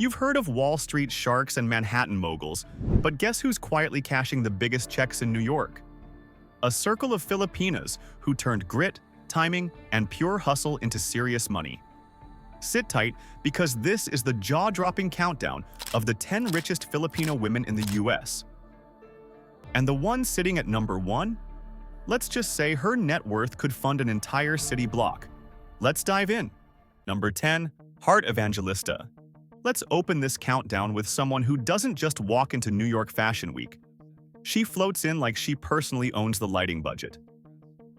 You've heard of Wall Street sharks and Manhattan moguls, but guess who's quietly cashing the biggest checks in New York? A circle of Filipinas who turned grit, timing, and pure hustle into serious money. Sit tight because this is the jaw-dropping countdown of the 10 richest Filipino women in the US. And the one sitting at number 1? Let's just say her net worth could fund an entire city block. Let's dive in. Number 10, Evangelista. Let's open this countdown with someone who doesn't just walk into New York Fashion Week. She floats in like she personally owns the lighting budget.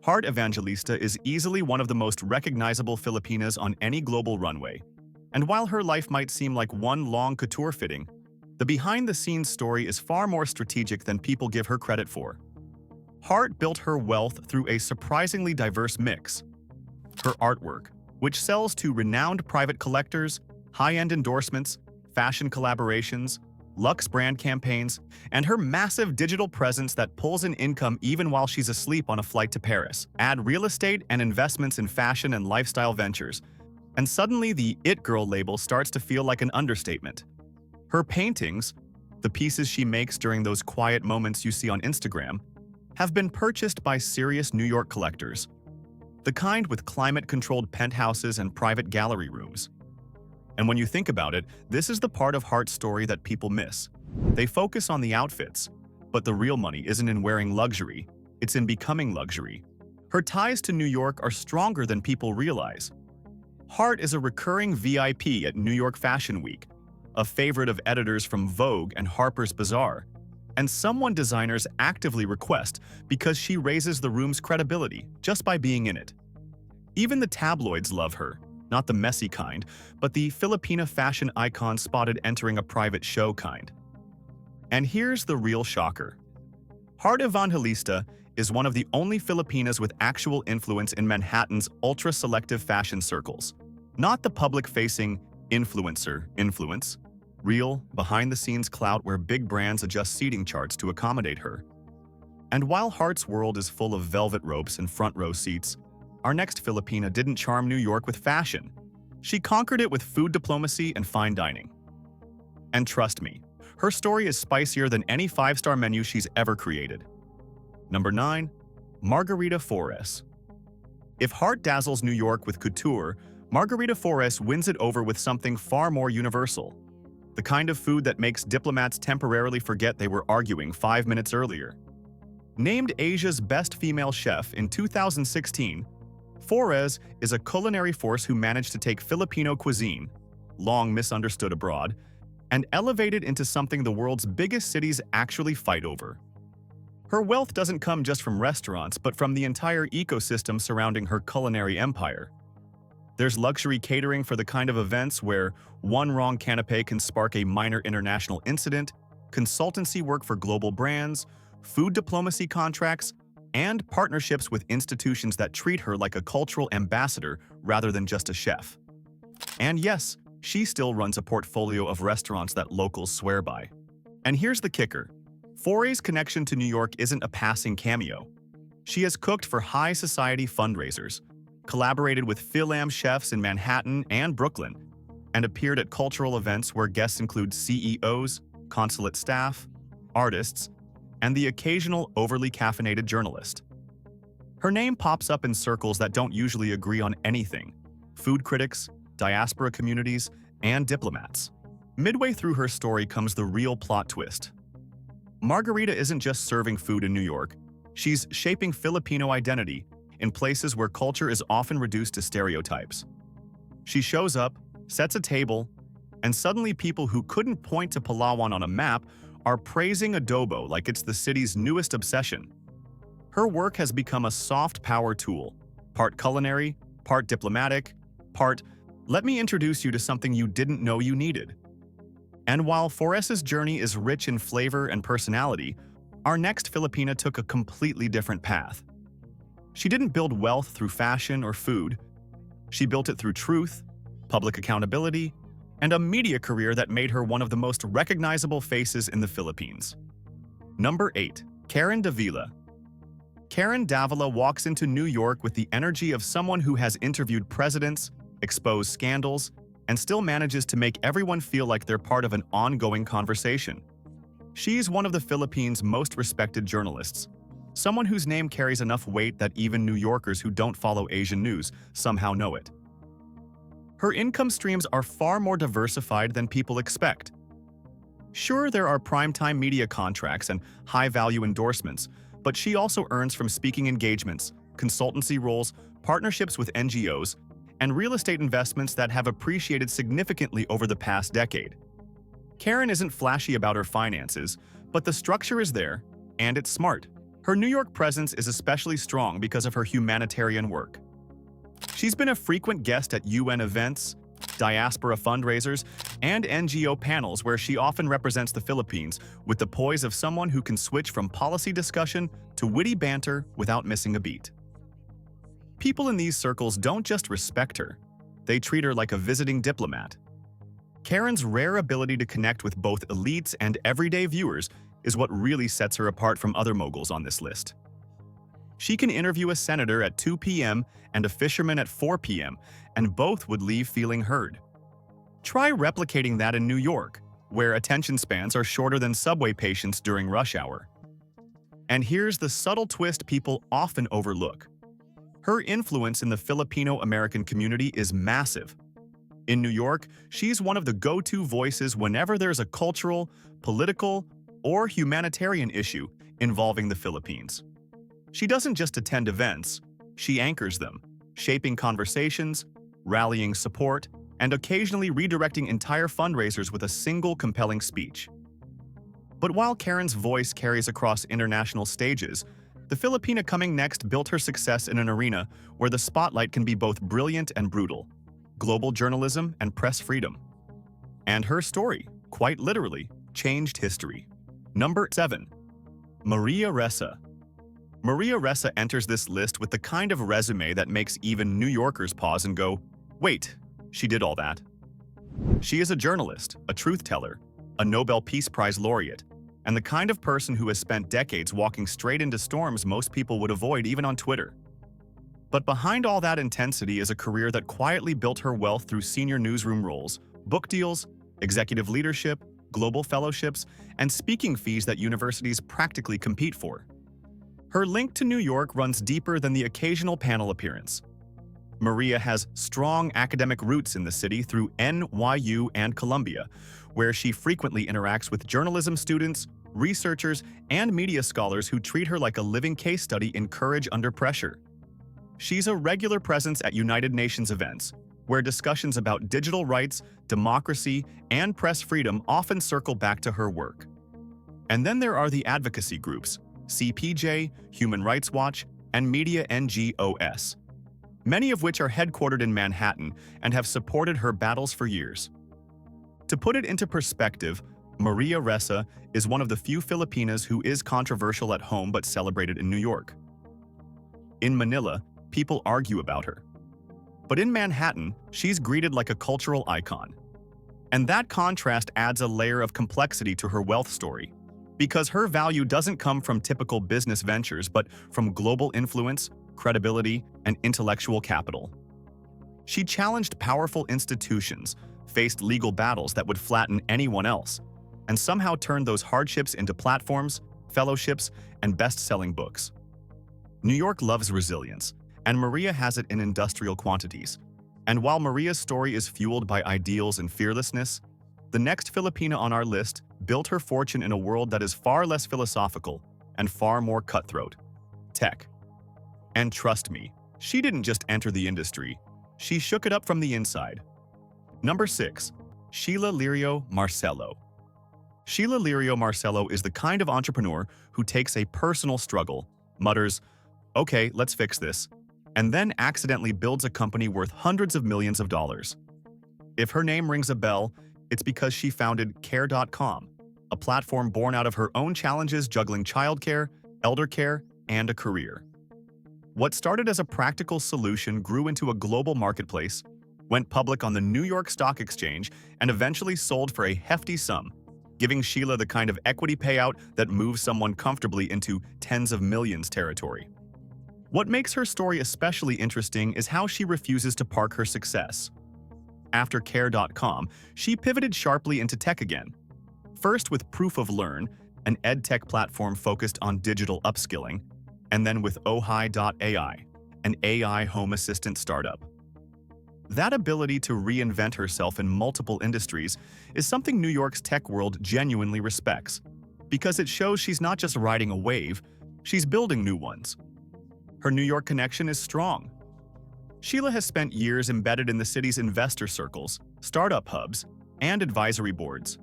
Evangelista is easily one of the most recognizable Filipinas on any global runway. And while her life might seem like one long couture fitting, the behind-the-scenes story is far more strategic than people give her credit for. Hart built her wealth through a surprisingly diverse mix. Her artwork, which sells to renowned private collectors, high-end endorsements, fashion collaborations, luxe brand campaigns, and her massive digital presence that pulls in income even while she's asleep on a flight to Paris. Add real estate and investments in fashion and lifestyle ventures, and suddenly the It Girl label starts to feel like an understatement. Her paintings, the pieces she makes during those quiet moments you see on Instagram, have been purchased by serious New York collectors. The kind with climate-controlled penthouses and private gallery rooms. And when you think about it, this is the part of Hart's story that people miss. They focus on the outfits, but the real money isn't in wearing luxury, it's in becoming luxury. Her ties to New York are stronger than people realize. Hart is a recurring VIP at New York Fashion Week, a favorite of editors from Vogue and Harper's Bazaar, and someone designers actively request because she raises the room's credibility just by being in it. Even the tabloids love her, not the messy kind, but the Filipina fashion icon spotted entering a private show kind. And here's the real shocker. Evangelista is one of the only Filipinas with actual influence in Manhattan's ultra-selective fashion circles. Not the public-facing influencer influence, real, behind-the-scenes clout where big brands adjust seating charts to accommodate her. And while Hart's world is full of velvet ropes and front-row seats, our next Filipina didn't charm New York with fashion. She conquered it with food diplomacy and fine dining. And trust me, her story is spicier than any 5-star menu she's ever created. Number 9, Margarita Fores. If Hart dazzles New York with couture, Margarita Fores wins it over with something far more universal. The kind of food that makes diplomats temporarily forget they were arguing 5 minutes earlier. Named Asia's best female chef in 2016, Fores is a culinary force who managed to take Filipino cuisine, long misunderstood abroad, and elevate it into something the world's biggest cities actually fight over. Her wealth doesn't come just from restaurants, but from the entire ecosystem surrounding her culinary empire. There's luxury catering for the kind of events where one wrong canapé can spark a minor international incident, consultancy work for global brands, food diplomacy contracts, and partnerships with institutions that treat her like a cultural ambassador rather than just a chef. And yes, she still runs a portfolio of restaurants that locals swear by. And here's the kicker. Fores' connection to New York isn't a passing cameo. She has cooked for high society fundraisers, collaborated with Fil-Am chefs in Manhattan and Brooklyn, and appeared at cultural events where guests include CEOs, consulate staff, artists, and the occasional overly caffeinated journalist. Her name pops up in circles that don't usually agree on anything: food critics, diaspora communities, and diplomats. Midway through her story comes the real plot twist. Margarita isn't just serving food in New York, she's shaping Filipino identity in places where culture is often reduced to stereotypes. She shows up, sets a table, and suddenly people who couldn't point to Palawan on a map are praising adobo like it's the city's newest obsession. Her work has become a soft power tool, part culinary, part diplomatic, part, let me introduce you to something you didn't know you needed. And while Fores' journey is rich in flavor and personality, our next Filipina took a completely different path. She didn't build wealth through fashion or food. She built it through truth, public accountability, and a media career that made her one of the most recognizable faces in the Philippines. Number 8. Davila. Davila walks into New York with the energy of someone who has interviewed presidents, exposed scandals, and still manages to make everyone feel like they're part of an ongoing conversation. She's one of the Philippines' most respected journalists, someone whose name carries enough weight that even New Yorkers who don't follow Asian news somehow know it. Her income streams are far more diversified than people expect. Sure, there are primetime media contracts and high-value endorsements, but she also earns from speaking engagements, consultancy roles, partnerships with NGOs, and real estate investments that have appreciated significantly over the past decade. Karen isn't flashy about her finances, but the structure is there, and it's smart. Her New York presence is especially strong because of her humanitarian work. She's been a frequent guest at UN events, diaspora fundraisers, and NGO panels where she often represents the Philippines with the poise of someone who can switch from policy discussion to witty banter without missing a beat. People in these circles don't just respect her, they treat her like a visiting diplomat. Karen's rare ability to connect with both elites and everyday viewers is what really sets her apart from other moguls on this list. She can interview a senator at 2 p.m. and a fisherman at 4 p.m., and both would leave feeling heard. Try replicating that in New York, where attention spans are shorter than subway patients during rush hour. And here's the subtle twist people often overlook. Her influence in the Filipino-American community is massive. In New York, she's one of the go-to voices whenever there's a cultural, political, or humanitarian issue involving the Philippines. She doesn't just attend events, she anchors them, shaping conversations, rallying support, and occasionally redirecting entire fundraisers with a single compelling speech. But while Karen's voice carries across international stages, the Filipina coming next built her success in an arena where the spotlight can be both brilliant and brutal: global journalism and press freedom. And her story, quite literally, changed history. Number 7. Maria Ressa. Maria Ressa enters this list with the kind of resume that makes even New Yorkers pause and go, wait, she did all that? She is a journalist, a truth teller, a Nobel Peace Prize laureate, and the kind of person who has spent decades walking straight into storms most people would avoid even on Twitter. But behind all that intensity is a career that quietly built her wealth through senior newsroom roles, book deals, executive leadership, global fellowships, and speaking fees that universities practically compete for. Her link to New York runs deeper than the occasional panel appearance. Maria has strong academic roots in the city through NYU and Columbia, where she frequently interacts with journalism students, researchers, and media scholars who treat her like a living case study in courage under pressure. She's a regular presence at United Nations events, where discussions about digital rights, democracy, and press freedom often circle back to her work. And then there are the advocacy groups, CPJ, Human Rights Watch, and Media NGOs, many of which are headquartered in Manhattan and have supported her battles for years. To put it into perspective, Maria Ressa is one of the few Filipinas who is controversial at home but celebrated in New York. In Manila, people argue about her. But in Manhattan, she's greeted like a cultural icon. And that contrast adds a layer of complexity to her wealth story, because her value doesn't come from typical business ventures but from global influence, credibility, and intellectual capital. She challenged powerful institutions, faced legal battles that would flatten anyone else, and somehow turned those hardships into platforms, fellowships, and best-selling books. New York loves resilience, and Maria has it in industrial quantities. And while Maria's story is fueled by ideals and fearlessness, the next Filipina on our list built her fortune in a world that is far less philosophical and far more cutthroat: tech. And trust me, she didn't just enter the industry, she shook it up from the inside. Number 6. Sheila Lirio Marcelo. Sheila Lirio Marcelo is the kind of entrepreneur who takes a personal struggle, mutters, "Okay, let's fix this," and then accidentally builds a company worth hundreds of millions of dollars. If her name rings a bell, it's because she founded Care.com, a platform born out of her own challenges juggling childcare, elder care, and a career. What started as a practical solution grew into a global marketplace, went public on the New York Stock Exchange, and eventually sold for a hefty sum, giving Sheila the kind of equity payout that moves someone comfortably into tens of millions territory. What makes her story especially interesting is how she refuses to park her success. After Care.com, she pivoted sharply into tech again. First with Proof of Learn, an edtech platform focused on digital upskilling, and then with Ohai.ai, an AI home assistant startup. That ability to reinvent herself in multiple industries is something New York's tech world genuinely respects, because it shows she's not just riding a wave, she's building new ones. Her New York connection is strong. Sheila has spent years embedded in the city's investor circles, startup hubs, and advisory boards.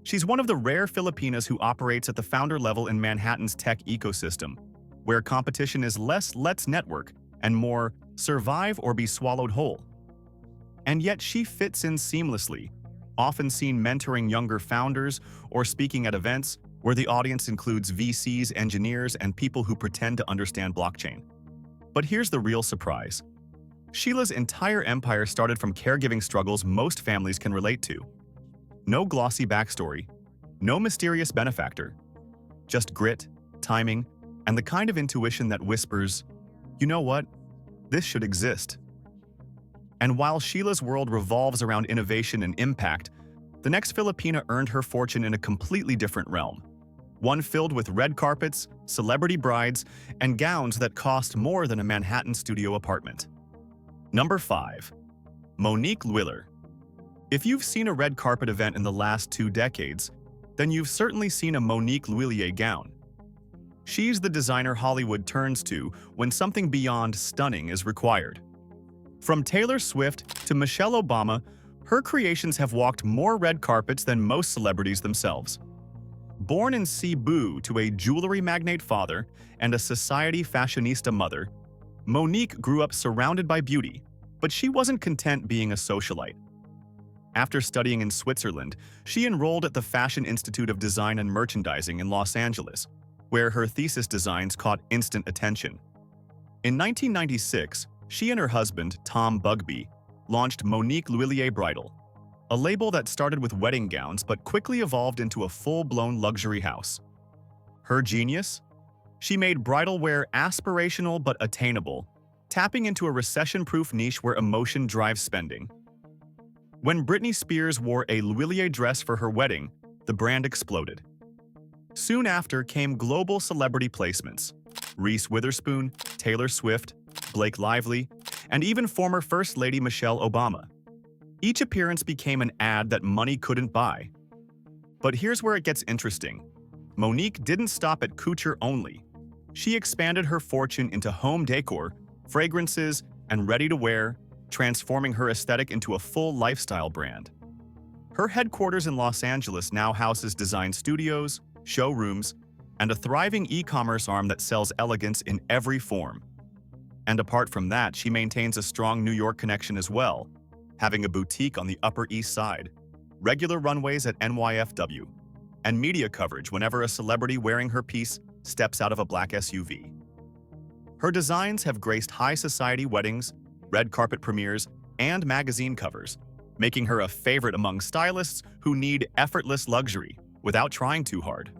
She's one of the rare Filipinas who operates at the founder level in Manhattan's tech ecosystem, where competition is less "let's network" and more "survive or be swallowed whole." And yet she fits in seamlessly, often seen mentoring younger founders or speaking at events where the audience includes VCs, engineers, and people who pretend to understand blockchain. But here's the real surprise. Sheila's entire empire started from caregiving struggles most families can relate to. No glossy backstory, no mysterious benefactor, just grit, timing, and the kind of intuition that whispers, "You know what? This should exist." And while Sheila's world revolves around innovation and impact, the next Filipina earned her fortune in a completely different realm. One filled with red carpets, celebrity brides, and gowns that cost more than a Manhattan studio apartment. Number 5. Monique Lhuillier. If you've seen a red carpet event in the last 2 decades, then you've certainly seen a Monique Lhuillier gown. She's the designer Hollywood turns to when something beyond stunning is required. From Taylor Swift to Michelle Obama, her creations have walked more red carpets than most celebrities themselves. Born in Cebu to a jewelry magnate father and a society fashionista mother, Monique grew up surrounded by beauty, but she wasn't content being a socialite. After studying in Switzerland, she enrolled at the Fashion Institute of Design and Merchandising in Los Angeles, where her thesis designs caught instant attention. In 1996, she and her husband, Tom Bugbee, launched Monique Lhuillier Bridal, a label that started with wedding gowns but quickly evolved into a full-blown luxury house. Her genius? She made bridal wear aspirational but attainable, tapping into a recession-proof niche where emotion drives spending. When Britney Spears wore a Lhuillier dress for her wedding, the brand exploded. Soon after came global celebrity placements: Reese Witherspoon, Taylor Swift, Blake Lively, and even former First Lady Michelle Obama. Each appearance became an ad that money couldn't buy. But here's where it gets interesting. Monique didn't stop at couture only. She expanded her fortune into home decor, fragrances, and ready-to-wear, transforming her aesthetic into a full lifestyle brand. Her headquarters in Los Angeles now houses design studios, showrooms, and a thriving e-commerce arm that sells elegance in every form. And apart from that, she maintains a strong New York connection as well, having a boutique on the Upper East Side, regular runways at NYFW, and media coverage whenever a celebrity wearing her piece steps out of a black SUV. Her designs have graced high society weddings, red carpet premieres, and magazine covers, making her a favorite among stylists who need effortless luxury without trying too hard.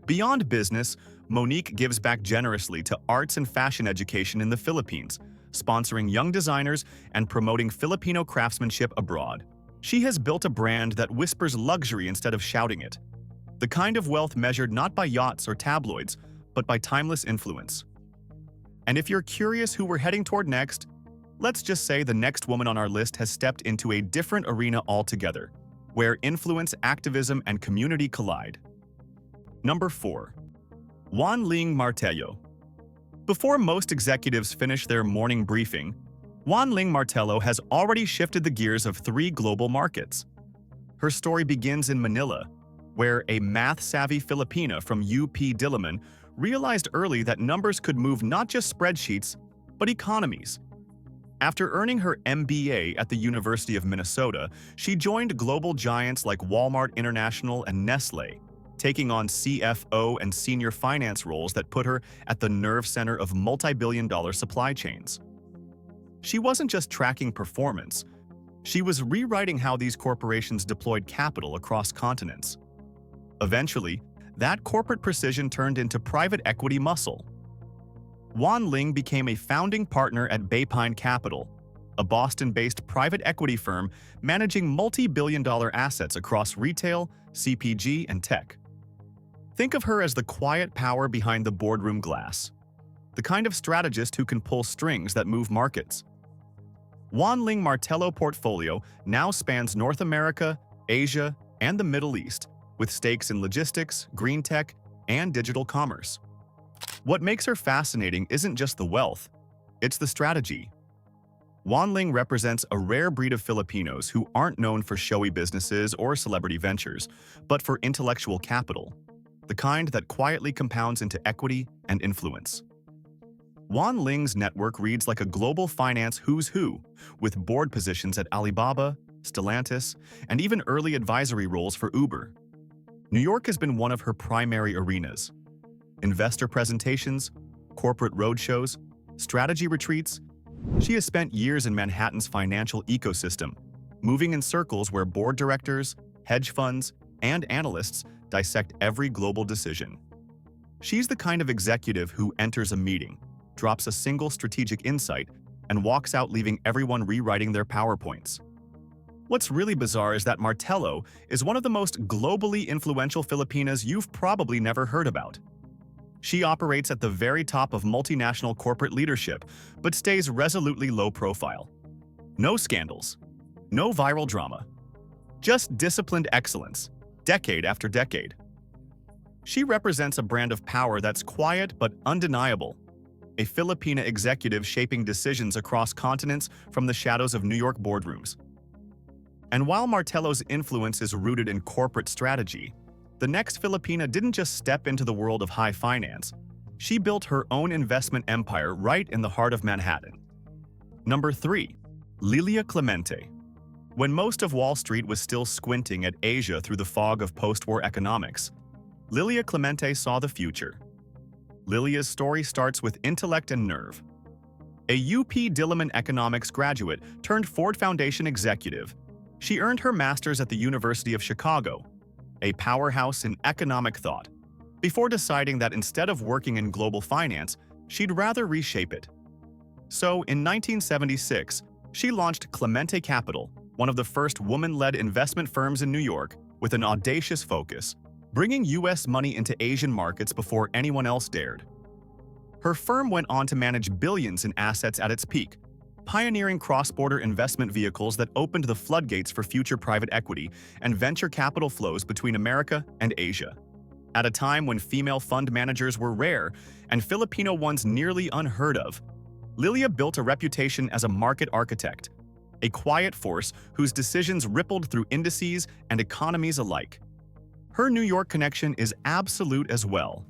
Beyond business, Monique gives back generously to arts and fashion education in the Philippines, sponsoring young designers and promoting Filipino craftsmanship abroad. She has built a brand that whispers luxury instead of shouting it, the kind of wealth measured not by yachts or tabloids, but by timeless influence. And if you're curious who we're heading toward next, let's just say the next woman on our list has stepped into a different arena altogether, where influence, activism, and community collide. Number 4. Juan Ling Martello. Before most executives finish their morning briefing, Juan Ling Martello has already shifted the gears of 3 global markets. Her story begins in Manila, where a math-savvy Filipina from UP Diliman realized early that numbers could move not just spreadsheets, but economies. After earning her MBA at the University of Minnesota, she joined global giants like Walmart International and Nestlé, taking on CFO and senior finance roles that put her at the nerve center of multi-billion-dollar supply chains. She wasn't just tracking performance, she was rewriting how these corporations deployed capital across continents. Eventually, that corporate precision turned into private equity muscle. Juan Ling became a founding partner at Baypine Capital, a Boston-based private equity firm managing multi-billion-dollar assets across retail, CPG, and tech. Think of her as the quiet power behind the boardroom glass, the kind of strategist who can pull strings that move markets. Juan Ling Martello portfolio now spans North America, Asia, and the Middle East, with stakes in logistics, green tech, and digital commerce. What makes her fascinating isn't just the wealth, it's the strategy. Juan Ling represents a rare breed of Filipinos who aren't known for showy businesses or celebrity ventures, but for intellectual capital, the kind that quietly compounds into equity and influence. Juan Ling's network reads like a global finance who's who, with board positions at Alibaba, Stellantis, and even early advisory roles for Uber. New York has been one of her primary arenas. Investor presentations, corporate roadshows, strategy retreats. She has spent years in Manhattan's financial ecosystem, moving in circles where board directors, hedge funds, and analysts dissect every global decision. She's the kind of executive who enters a meeting, drops a single strategic insight, and walks out leaving everyone rewriting their PowerPoints. What's really bizarre is that Martello is one of the most globally influential Filipinas you've probably never heard about. She operates at the very top of multinational corporate leadership, but stays resolutely low profile. No scandals, no viral drama, just disciplined excellence, decade after decade. She represents a brand of power that's quiet but undeniable, a Filipina executive shaping decisions across continents from the shadows of New York boardrooms. And while Martello's influence is rooted in corporate strategy, the next Filipina didn't just step into the world of high finance. She built her own investment empire right in the heart of Manhattan. Number 3. Lilia Clemente. When most of Wall Street was still squinting at Asia through the fog of post-war economics, Lilia Clemente saw the future. Lilia's story starts with intellect and nerve. A UP Diliman economics graduate turned Ford Foundation executive, she earned her master's at the University of Chicago, a powerhouse in economic thought, before deciding that instead of working in global finance, she'd rather reshape it. So, in 1976, she launched Clemente Capital, one of the first woman-led investment firms in New York, with an audacious focus, bringing U.S. money into Asian markets before anyone else dared. Her firm went on to manage billions in assets at its peak, pioneering cross-border investment vehicles that opened the floodgates for future private equity and venture capital flows between America and Asia. At a time when female fund managers were rare and Filipino ones nearly unheard of, Lilia built a reputation as a market architect, a quiet force whose decisions rippled through indices and economies alike. Her New York connection is absolute as well.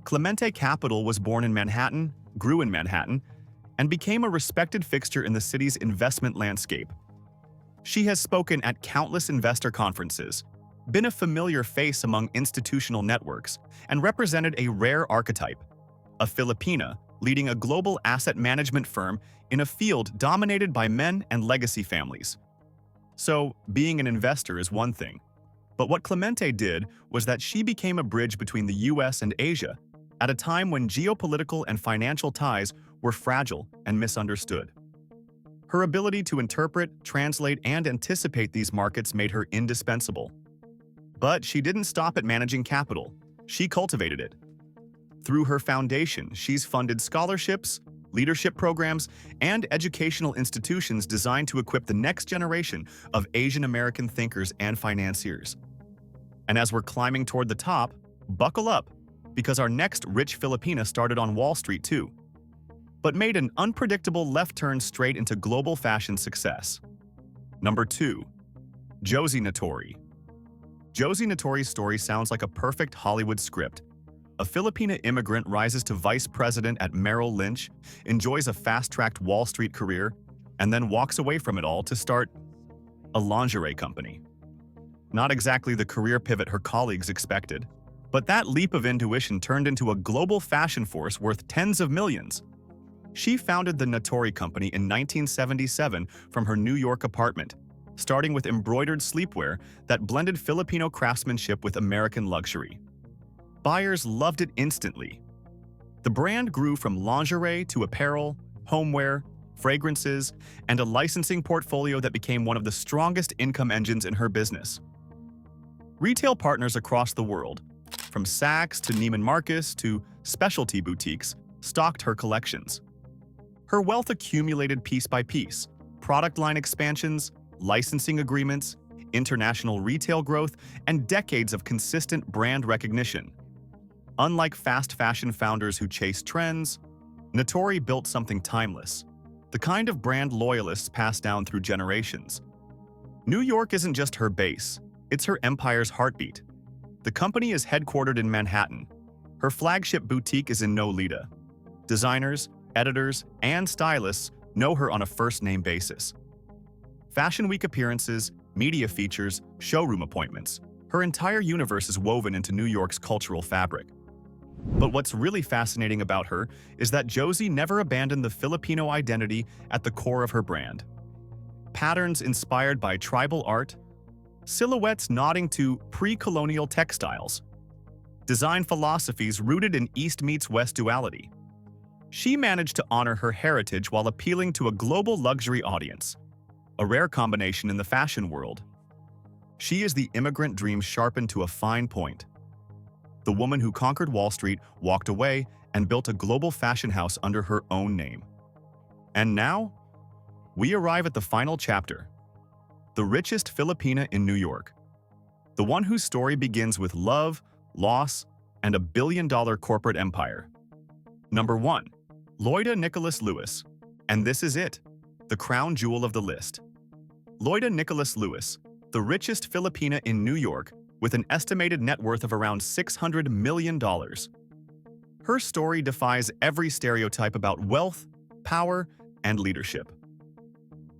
Clemente Capital was born in Manhattan, grew in Manhattan, and became a respected fixture in the city's investment landscape. She has spoken at countless investor conferences, been a familiar face among institutional networks, and represented a rare archetype, a Filipina leading a global asset management firm in a field dominated by men and legacy families. So, being an investor is one thing. But what Clemente did was that she became a bridge between the US and Asia at a time when geopolitical and financial ties were fragile and misunderstood. Her ability to interpret, translate, and anticipate these markets made her indispensable. But she didn't stop at managing capital. She cultivated it. Through her foundation, she's funded scholarships, leadership programs, and educational institutions designed to equip the next generation of Asian American thinkers and financiers. And as we're climbing toward the top, buckle up, because our next rich Filipina started on Wall Street too, but made an unpredictable left turn straight into global fashion success. Number 2. Josie Natori. Josie Natori's story sounds like a perfect Hollywood script. A Filipina immigrant rises to vice president at Merrill Lynch, enjoys a fast-tracked Wall Street career, and then walks away from it all to start a lingerie company. Not exactly the career pivot her colleagues expected, but that leap of intuition turned into a global fashion force worth tens of millions. She founded the Natori Company in 1977 from her New York apartment, starting with embroidered sleepwear that blended Filipino craftsmanship with American luxury. Buyers loved it instantly. The brand grew from lingerie to apparel, homeware, fragrances, and a licensing portfolio that became one of the strongest income engines in her business. Retail partners across the world, from Saks to Neiman Marcus to specialty boutiques, stocked her collections. Her wealth accumulated piece by piece: product line expansions, licensing agreements, international retail growth, and decades of consistent brand recognition. Unlike fast fashion founders who chase trends, Natori built something timeless, the kind of brand loyalists pass down through generations. New York isn't just her base, it's her empire's heartbeat. The company is headquartered in Manhattan. Her flagship boutique is in Loida. Designers, editors, and stylists know her on a first-name basis. Fashion Week appearances, media features, showroom appointments. Her entire universe is woven into New York's cultural fabric. But what's really fascinating about her is that Josie never abandoned the Filipino identity at the core of her brand. Patterns inspired by tribal art, silhouettes nodding to pre-colonial textiles, design philosophies rooted in East meets West duality. She managed to honor her heritage while appealing to a global luxury audience, a rare combination in the fashion world. She is the immigrant dream sharpened to a fine point. The woman who conquered Wall Street, walked away, and built a global fashion house under her own name. And now, we arrive at the final chapter. The richest Filipina in New York. The one whose story begins with love, loss, and a billion-dollar corporate empire. Number 1. Loida Nicolas Lewis. And this is it, the crown jewel of the list. Loida Nicolas Lewis, the richest Filipina in New York, with an estimated net worth of around $600 million. Her story defies every stereotype about wealth, power, and leadership.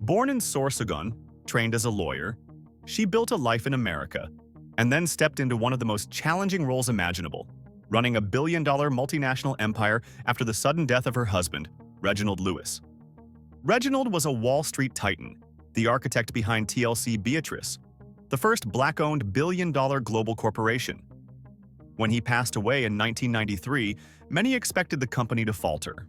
Born in Sorsogon, trained as a lawyer, she built a life in America, and then stepped into one of the most challenging roles imaginable, running a billion-dollar multinational empire after the sudden death of her husband, Reginald Lewis. Reginald was a Wall Street titan, the architect behind TLC Beatrice, the first Black-owned billion-dollar global corporation. When he passed away in 1993, many expected the company to falter.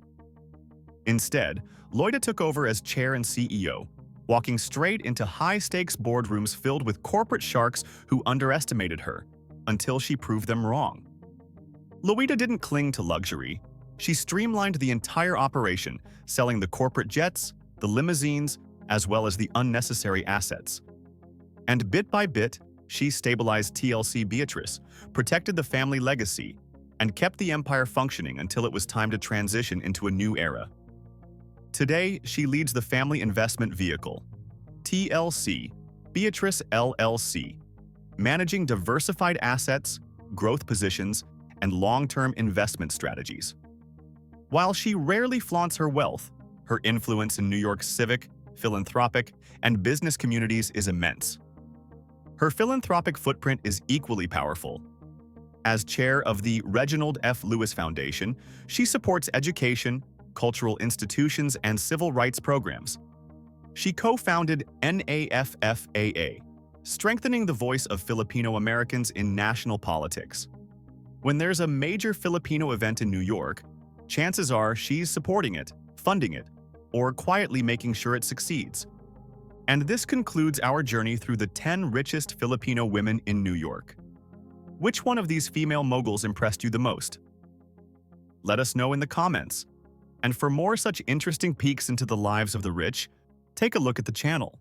Instead, Loida took over as chair and CEO, walking straight into high-stakes boardrooms filled with corporate sharks who underestimated her, until she proved them wrong. Loida didn't cling to luxury. She streamlined the entire operation, selling the corporate jets, the limousines, as well as the unnecessary assets. And bit by bit, she stabilized TLC Beatrice, protected the family legacy, and kept the empire functioning until it was time to transition into a new era. Today, she leads the family investment vehicle, TLC Beatrice LLC, managing diversified assets, growth positions, and long-term investment strategies. While she rarely flaunts her wealth, her influence in New York's civic, philanthropic, and business communities is immense. Her philanthropic footprint is equally powerful. As chair of the Reginald F. Lewis Foundation, she supports education, cultural institutions, and civil rights programs. She co-founded NAFFAA, strengthening the voice of Filipino Americans in national politics. When there's a major Filipino event in New York, chances are she's supporting it, funding it, or quietly making sure it succeeds. And this concludes our journey through the 10 richest Filipino women in New York. Which one of these female moguls impressed you the most? Let us know in the comments. And for more such interesting peeks into the lives of the rich, take a look at the channel.